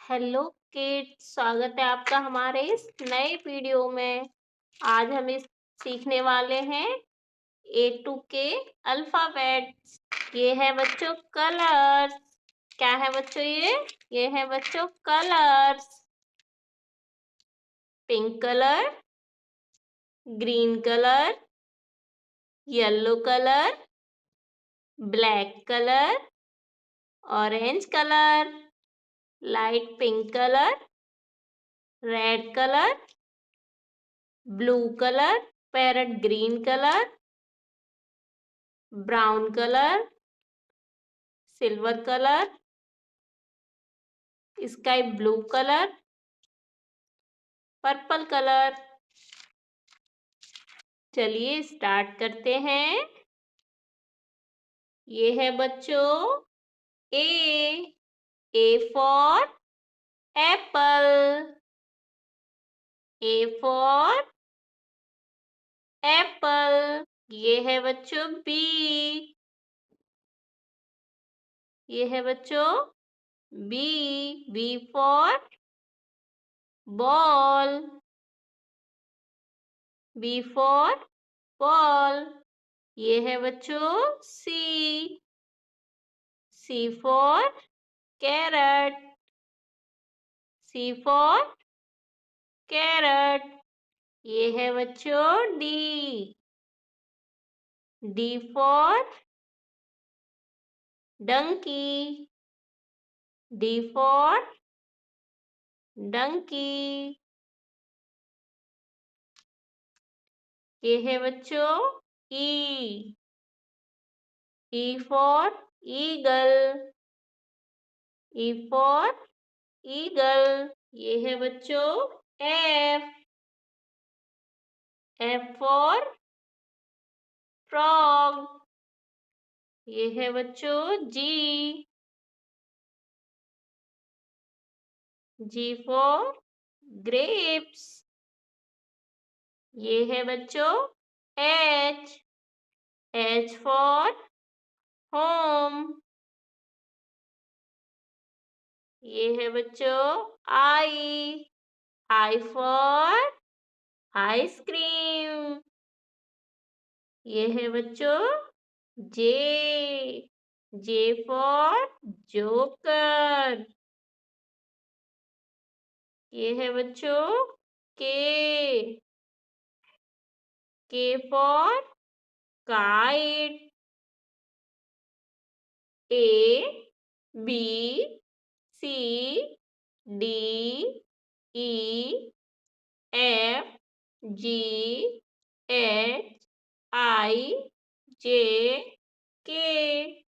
Hello kids, स्वागत है आपका हमारे इस नए वीडियो में। आज हम इस सीखने वाले हैं A to K अल्फाबेट्स। ये है बच्चों कलर्स। क्या है बच्चों ये है बच्चों colours. Pink colour, green colour, yellow colour, black colour, orange colour, light pink colour, red colour, blue colour, parrot green colour, brown colour, silver colour, sky blue colour, purple colour. चलिए start करते हैं। ये है बच्चों A. A for apple. A for apple. ये है बच्चों B. ये है बच्चों B. B for ball. B for ball. ये है बच्चों C. C for carrot. C for carrot. ये है बच्चों D. D for donkey. D for donkey. ये है बच्चों E. E for eagle. E for eagle. ये है बच्चों एफ। F for frog. ये है बच्चों जी। जी फॉर ग्रेप्स। ये है बच्चों एच। H for home. ये है बच्चों आई। I for ice cream. ये है बच्चों जे। J for joker. ये है बच्चों K. K for kite. A B C D E F G H I J के।